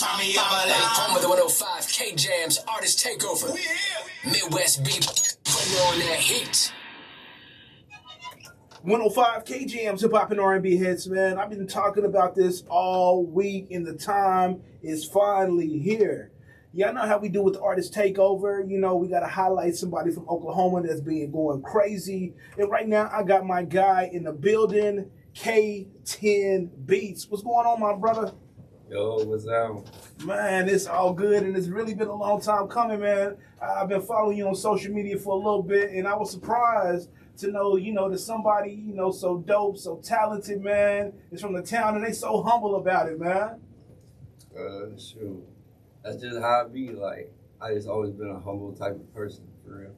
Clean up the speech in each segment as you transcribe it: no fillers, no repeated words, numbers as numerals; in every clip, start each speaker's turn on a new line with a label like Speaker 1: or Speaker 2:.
Speaker 1: Home of the 105 KJamz artist takeover. Midwest beat putting on that heat.
Speaker 2: 105 KJamz hip hop and R&B hits, man. I've been talking about this all week, and the time is finally here. Y'all know how we do with the artist takeover. You know, we got to highlight somebody from Oklahoma that's been going crazy. And right now, I got my guy in the building, K10Beats. What's going on, my brother?
Speaker 3: Yo, what's up?
Speaker 2: Man, it's all good, and it's really been a long time coming, man. I've been following you on social media for a little bit, and I was surprised to know, that somebody, so dope, so talented, man, is from the town, and they so humble about it, man.
Speaker 3: Shoot. That's just how I be. Like, I just always been a humble type of person, for real.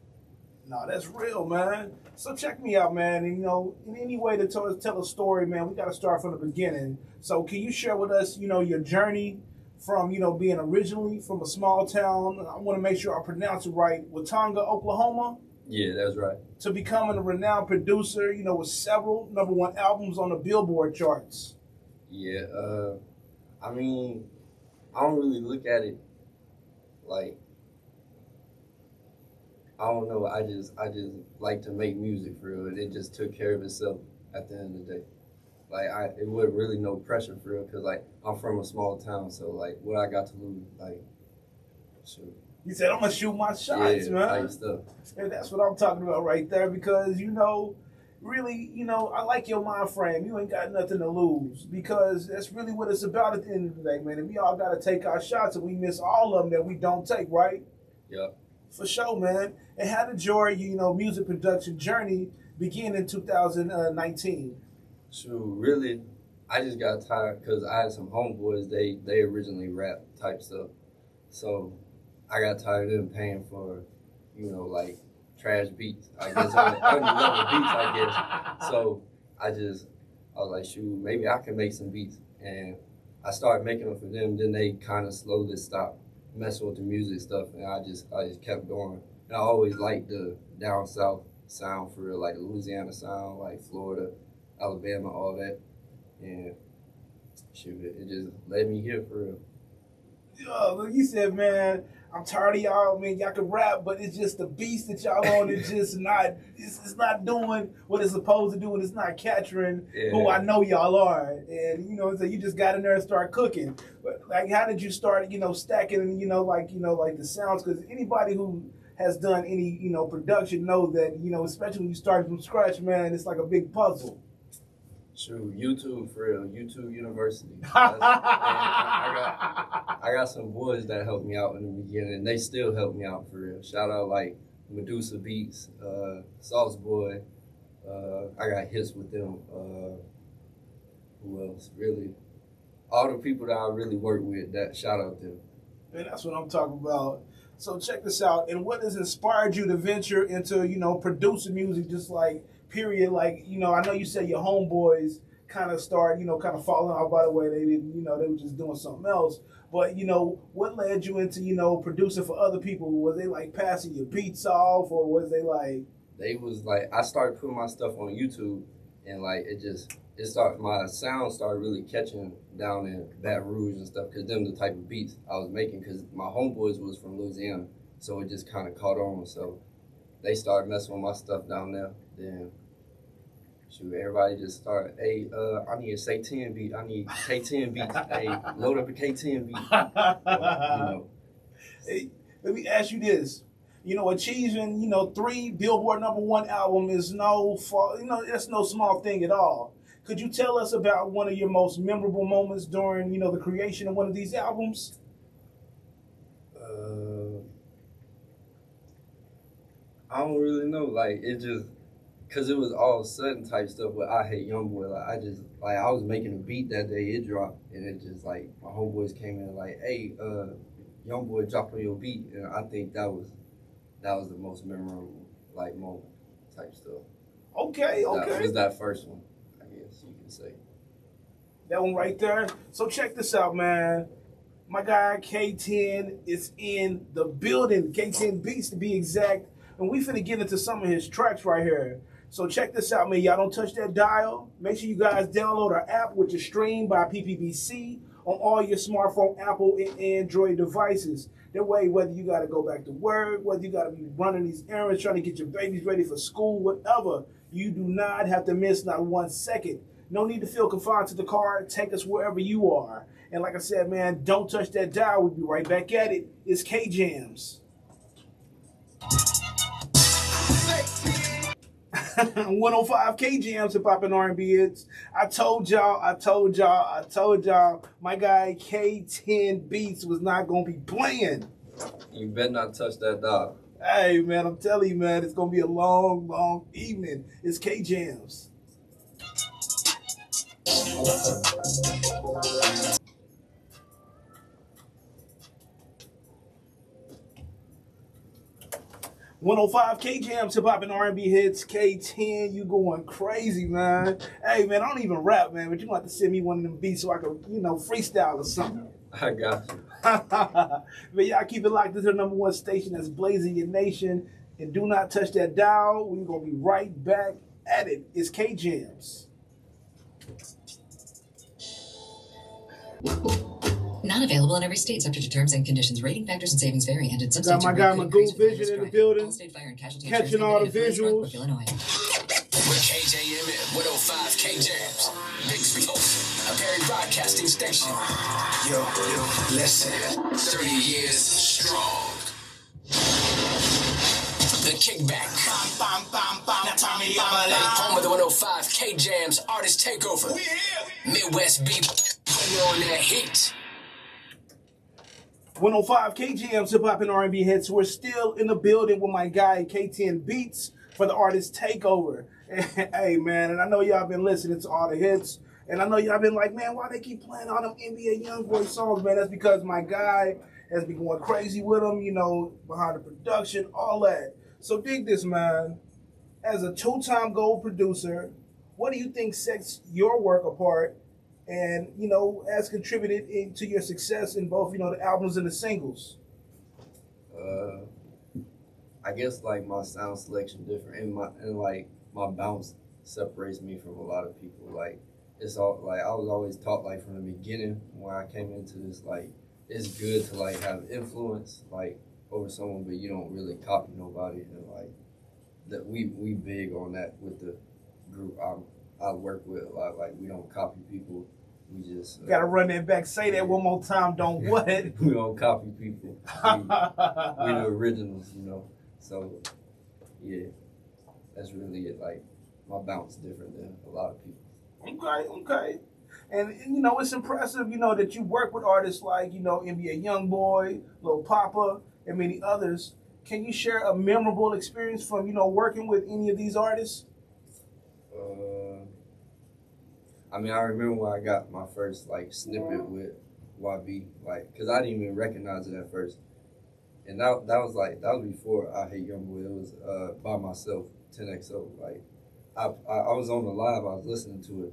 Speaker 2: No, that's real, man. So check me out, man. And, in any way to tell a story, man, we got to start from the beginning. So can you share with us, your journey from, being originally from a small town, I want to make sure I pronounce it right, Watonga, Oklahoma?
Speaker 3: Yeah, that's right.
Speaker 2: To becoming a renowned producer, with several #1 albums on the Billboard charts.
Speaker 3: Yeah, I mean, I don't really look at it like, I don't know, I just like to make music for real. It just took care of itself at the end of the day. Like, it wasn't really no pressure for real, because, like, I'm from a small town, so, like, what I got to lose, like, shoot.
Speaker 2: You said, I'm going to shoot my shots, man.
Speaker 3: Type stuff.
Speaker 2: And that's what I'm talking about right there, because, really, I like your mind frame. You ain't got nothing to lose, because that's really what it's about at the end of the day, man. And we all got to take our shots, and we miss all of them that we don't take, right?
Speaker 3: Yep.
Speaker 2: For sure, man. And how did your, music production journey begin in 2019?
Speaker 3: So really, I just got tired because I had some homeboys. They originally rap type stuff, so I got tired of them paying for, like trash beats. I guess under beats. I guess. So I was like, shoot, maybe I can make some beats, and I started making them for them. Then they kind of slowly stopped messing with the music stuff, and I just kept going. And I always liked the down south sound for real, like the Louisiana sound, like Florida, Alabama, all that. And shoot, it just led me here for real.
Speaker 2: Yo, you said, man, I'm tired of y'all. Man, y'all can rap, but it's just the beats that y'all on. It's just not. It's not doing what it's supposed to do, and it's not capturing who I know y'all are. And so you just got in there and start cooking. But like, how did you start? Stacking. Like the sounds. Because anybody who has done any production knows that especially when you start from scratch, man, it's like a big puzzle.
Speaker 3: Shoot, YouTube for real, YouTube University. I got some boys that helped me out in the beginning, and they still help me out for real. Shout out like Medusa Beats, Sauce Boy. I got hits with them. Who else? Really, all the people that I really work with. That shout out them.
Speaker 2: And that's what I'm talking about. So check this out. And what has inspired you to venture into producing music, just like? Period, like, I know you said your homeboys kind of falling off. By the way, they didn't, they were just doing something else. But, what led you into, producing for other people? Was they like passing your beats off, or was they like?
Speaker 3: They was like, I started putting my stuff on YouTube, and like, my sound started really catching down in Baton Rouge and stuff, because them the type of beats I was making, because my homeboys was from Louisiana, so it just kind of caught on. So they started messing with my stuff down there. Then shoot, everybody just started, hey, I need a Say-10 beat. I need K10 beats. Hey, load up a K10 beat.
Speaker 2: Hey, let me ask you this. Achieving, 3 Billboard #1 album is that's no small thing at all. Could you tell us about one of your most memorable moments during, the creation of one of these albums?
Speaker 3: I don't really know. Like, it just, because it was all sudden type stuff, but I hate Youngboy. Like, I was making a beat that day, it dropped, and it just, like, my homeboys came in like, hey, Youngboy dropped on your beat, and I think that was the most memorable, like, moment type stuff.
Speaker 2: Okay.
Speaker 3: That was that first one, I guess you can say.
Speaker 2: That one right there. So check this out, man. My guy K10 is in the building. K10Beats to be exact. And we finna get into some of his tracks right here. So check this out, man. Y'all don't touch that dial. Make sure you guys download our app, which is streamed by PPBC on all your smartphone, Apple, and Android devices. That way, whether you got to go back to work, whether you got to be running these errands, trying to get your babies ready for school, whatever, you do not have to miss not 1 second. No need to feel confined to the car. Take us wherever you are. And like I said, man, don't touch that dial. We'll be right back at it. It's KJamz. 105 KJamz hip hop and R&B hits. I told y'all, my guy K10 Beats was not gonna be playing.
Speaker 3: You better not touch that dial.
Speaker 2: Hey man, I'm telling you, man, it's gonna be a long, long evening. It's KJamz. "105 KJamz hip hop and R&B hits." K10, you going crazy, man. Hey man, I don't even rap, man, but you want to send me one of them beats so I can, freestyle or something.
Speaker 3: I got you.
Speaker 2: But y'all keep it locked into the #1 station that's blazing your nation. And do not touch that dial. We're going to be right back at it. It's KJamz.
Speaker 4: Not available in every state, subject to terms and conditions. Rating factors and savings vary, and in some
Speaker 2: Got
Speaker 4: states
Speaker 2: my guy Magoo Vision in the building.
Speaker 4: Allstate Fire and Casualty
Speaker 2: Catching
Speaker 4: Insurance
Speaker 2: all the
Speaker 4: Company of
Speaker 2: visuals.
Speaker 4: Phillipsburg, Illinois.
Speaker 1: With KJMN 105 KJamz. Big Spokes, a Perry broadcasting station. Yo, listen. 30 years strong. The Kickback. Home of the 105 KJamz Artist Takeover. Midwest beat. Putting on that heat.
Speaker 2: 105 KJamz hip hop and R&B hits. We're still in the building with my guy K10 Beats for the Artist Takeover. Hey man, and I know y'all been listening to all the hits, and I know y'all been like, man, why they keep playing all them NBA Youngboy songs, man? That's because my guy has been going crazy with them, behind the production, all that. So dig this, man. As a 2-time gold producer, what do you think sets your work apart and, has contributed to your success in both, the albums and the singles?
Speaker 3: I guess like my sound selection different and my bounce separates me from a lot of people. Like it's all like I was always taught like from the beginning when I came into this, like it's good to like have influence like over someone, but you don't really copy nobody. And like that we big on that with the group I work with a lot. Like we don't copy people. We just
Speaker 2: gotta run that back. Say that one more time. Don't what?
Speaker 3: We don't copy people. We the originals, So yeah, that's really it. Like my bounce different than a lot of people.
Speaker 2: Okay. And it's impressive, that you work with artists like, NBA Youngboy, Lil Papa, and many others. Can you share a memorable experience from, working with any of these artists?
Speaker 3: I remember when I got my first like snippet with YB, like, cause I didn't even recognize it at first, and that was before I Hate Youngboy. It was by myself, 10XO. Like, I was on the live, I was listening to it.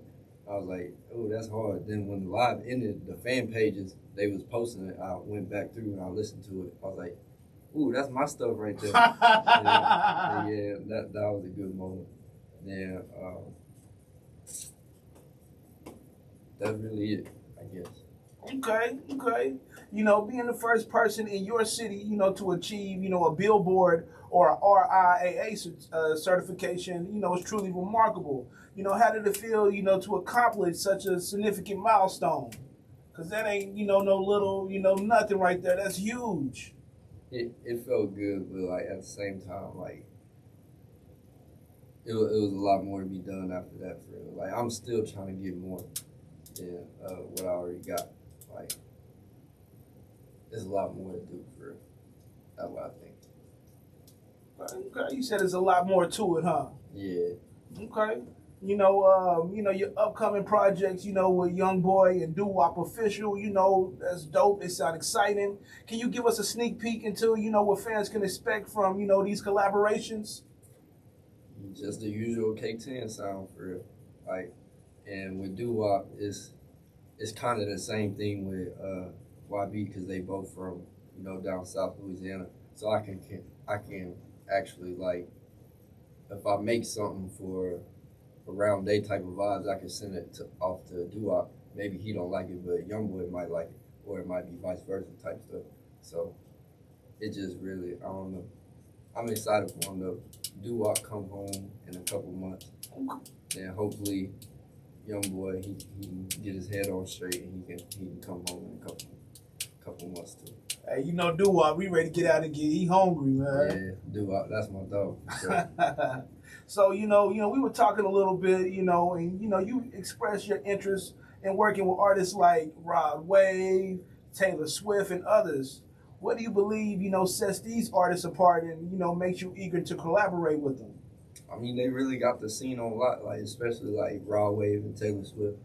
Speaker 3: I was like, oh, that's hard. Then when the live ended, the fan pages, they was posting it. I went back through and I listened to it. I was like, ooh, that's my stuff right there. yeah, that was a good moment. Yeah, that's really it, I guess.
Speaker 2: Okay. Being the first person in your city, to achieve, a Billboard or a RIAA certification, is truly remarkable. How did it feel, to accomplish such a significant milestone? Because that ain't, no little, nothing right there. That's huge.
Speaker 3: It felt good, but like at the same time, like it was a lot more to be done after that for real. Like I'm still trying to get more than what I already got. Like there's a lot more to do for real. That's what I think.
Speaker 2: Okay, you said there's a lot more to it, huh?
Speaker 3: Yeah.
Speaker 2: Okay. Your upcoming projects, with Youngboy and Doo-Wop Official, that's dope. It sounds exciting. Can you give us a sneak peek into, what fans can expect from, these collaborations?
Speaker 3: Just the usual K10 sound for real. Like, and with Doo-Wop, it's kind of the same thing with YB because they both from, down South Louisiana. So I can actually, like, if I make something for around day type of vibes, I can send it off to Doo-Wop, maybe he don't like it, but YoungBoy might like it, or it might be vice versa type stuff. So it just really, I don't know. I'm excited for him to do-wop come home in a couple months. Then hopefully YoungBoy he can get his head on straight and he can come home in a couple months too.
Speaker 2: Hey, you know, doo-wop, we ready to get out and get. He hungry, man.
Speaker 3: Yeah, doo-wop, that's my dog. So,
Speaker 2: so you know, we were talking a little bit, you know, and you expressed your interest in working with artists like Rod Wave, Taylor Swift, and others. What do you believe, sets these artists apart and, makes you eager to collaborate with them?
Speaker 3: I mean, they really got the scene on lock, like especially like Rod Wave and Taylor Swift.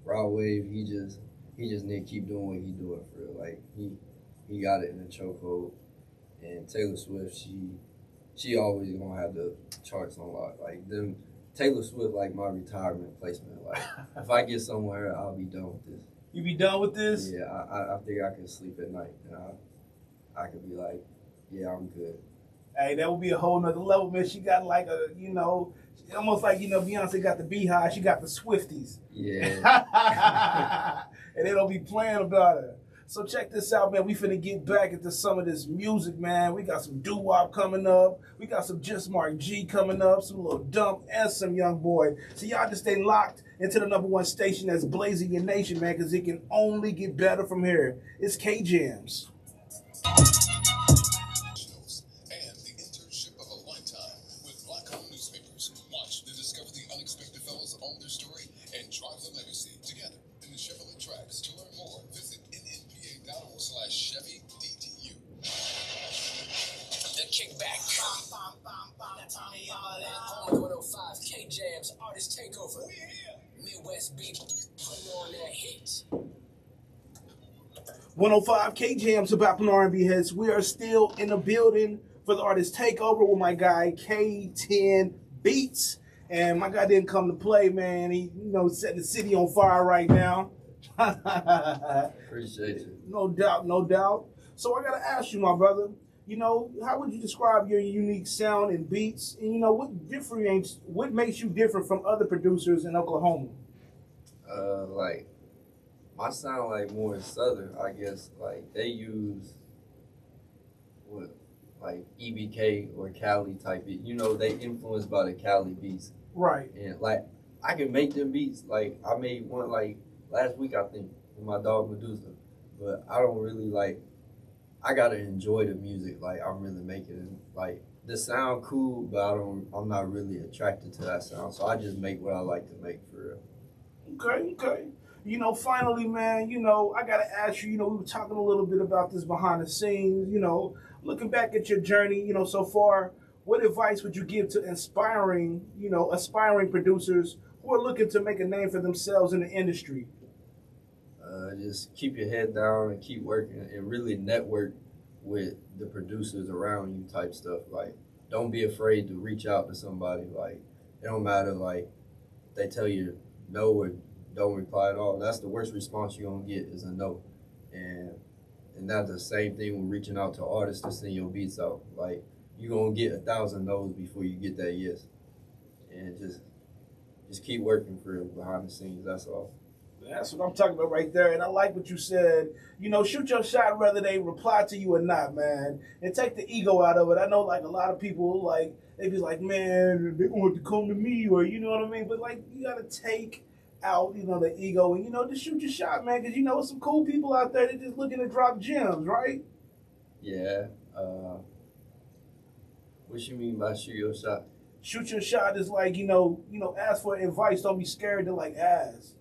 Speaker 3: Rod Wave, he just need to keep doing what he doing for real. Like he got it in the chokehold, and Taylor Swift, she always gonna have the charts on lock. Like them, Taylor Swift like my retirement placement. Like if I get somewhere, I'll be done with this.
Speaker 2: You be done with this?
Speaker 3: Yeah, I think I can sleep at night, and I could be like, yeah, I'm good.
Speaker 2: Hey, that would be a whole nother level, man. She got like a, almost like, Beyonce got the Beehive, she got the Swifties.
Speaker 3: Yeah.
Speaker 2: And they don't be playing about her. So check this out, man. We finna get back into some of this music, man. We got some doo-wop coming up. We got some Just Mark G coming up, some Lil Dump, and some YoungBoy. So y'all just stay locked into the #1 station that's blazing your nation, man, because it can only get better from here. It's KJamz.
Speaker 5: And the internship of a lifetime with Black-owned newspapers. Watch the Discover the Unexpected Fellows own their story and drive the legacy together in the Chevrolet tracks. To learn more, visit nnpa.org/ChevyDTU.
Speaker 1: The kickback. On 105 KJamz Artist Takeover. Midwest beat. Putting on that hit.
Speaker 2: 105 KJamz about R&B heads. We are still in the building for the Artist Takeover with my guy K10 Beats. And my guy didn't come to play, man. He, setting the city on fire right now.
Speaker 3: Appreciate you.
Speaker 2: No doubt, no doubt. So I gotta ask you, my brother, how would you describe your unique sound and beats? And what makes you different from other producers in Oklahoma?
Speaker 3: Like my sound like more southern, I guess. Like they use like EBK or Cali type beat. They influenced by the Cali beats.
Speaker 2: Right.
Speaker 3: And like I can make them beats. Like I made one like last week, I think, with my dog Medusa. But I don't really like. I gotta enjoy the music. Like I'm really making it. Like the sound cool, but I'm not really attracted to that sound. So I just make what I like to make for real.
Speaker 2: Okay. Finally, man, I got to ask you, we were talking a little bit about this behind the scenes, looking back at your journey, so far, what advice would you give to aspiring producers who are looking to make a name for themselves in the industry?
Speaker 3: Just keep your head down and keep working and really network with the producers around you type stuff. Like, don't be afraid to reach out to somebody. Like, it don't matter, like, they tell you no or don't reply at all. That's the worst response you're gonna get is a no. And that's the same thing with reaching out to artists to send your beats out. Like you're gonna get 1,000 no's before you get that yes. And just keep working for it behind the scenes, that's all.
Speaker 2: That's what I'm talking about right there. And I like what you said. Shoot your shot whether they reply to you or not, man. And take the ego out of it. I know like a lot of people they be like, man, they want to come to me or you know what I mean? But like you gotta take out, the ego and just shoot your shot, man, because some cool people out there that just looking to drop gems, right?
Speaker 3: Yeah. What you mean by shoot your shot?
Speaker 2: Shoot your shot is like, ask for advice. Don't be scared to like ask.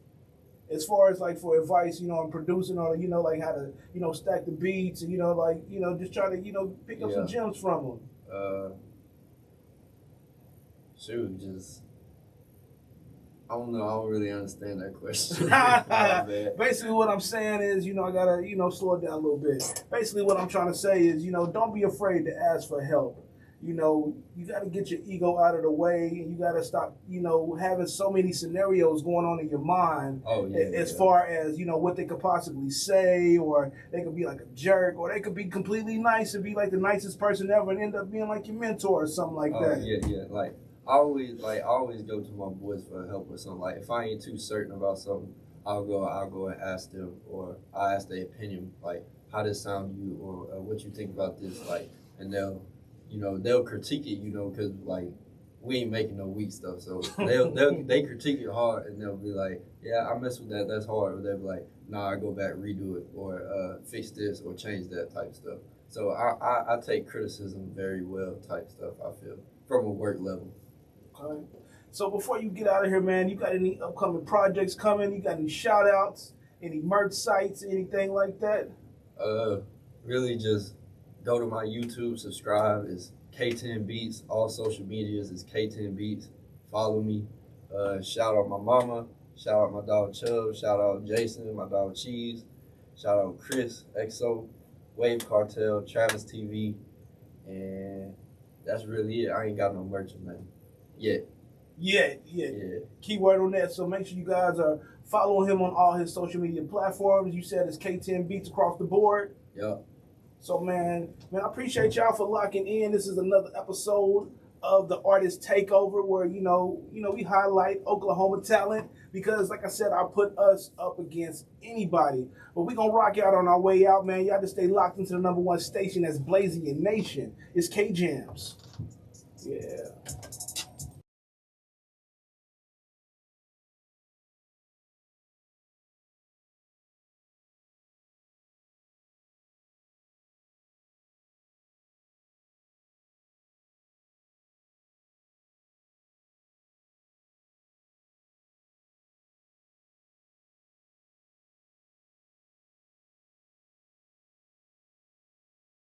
Speaker 2: As far as like for advice, on producing or like how to, stack the beats and just try to, pick up some gems from them.
Speaker 3: Shoot, just I don't know. I don't really understand that question.
Speaker 2: Basically, what I'm saying is, I gotta, slow it down a little bit. Basically, what I'm trying to say is, don't be afraid to ask for help. You gotta get your ego out of the way, and you gotta stop, having so many scenarios going on in your mind. As far as what they could possibly say, or they could be like a jerk, or they could be completely nice and be like the nicest person ever, and end up being like your mentor or something like that.
Speaker 3: Yeah. Like. I always go to my boys for help with something. Like if I ain't too certain about something, I'll go and ask them, or I'll ask their opinion, like how this sound to you, or what you think about this, like, and they'll critique it, because like we ain't making no weak stuff, so they critique it hard, and they'll be like, yeah, I mess with that, that's hard, or they'll be like, nah, I go back, redo it, or fix this, or change that type stuff. So I take criticism very well type stuff, I feel, from a work level.
Speaker 2: Okay. So before you get out of here, man, you got any upcoming projects coming? You got any shout outs, any merch sites, anything like that?
Speaker 3: Really just go to my YouTube, subscribe. It's K10 Beats. All social medias is K10 Beats. Follow me. Shout out my mama. Shout out my dog Chubb. Shout out Jason, my dog Cheese. Shout out Chris, EXO, Wave Cartel, Travis TV. And that's really it. I ain't got no merch or nothing yet.
Speaker 2: Yeah. Keyword on that. So make sure you guys are following him on all his social media platforms. You said it's K10 Beats across the board.
Speaker 3: Yep.
Speaker 2: So man, I appreciate y'all for locking in. This is another episode of the Artist Takeover, where we highlight Oklahoma talent, because like I said, I put us up against anybody. But we gonna rock out on our way out, man. Y'all just stay locked into the #1 station that's blazing your nation. It's KJamz. Yeah.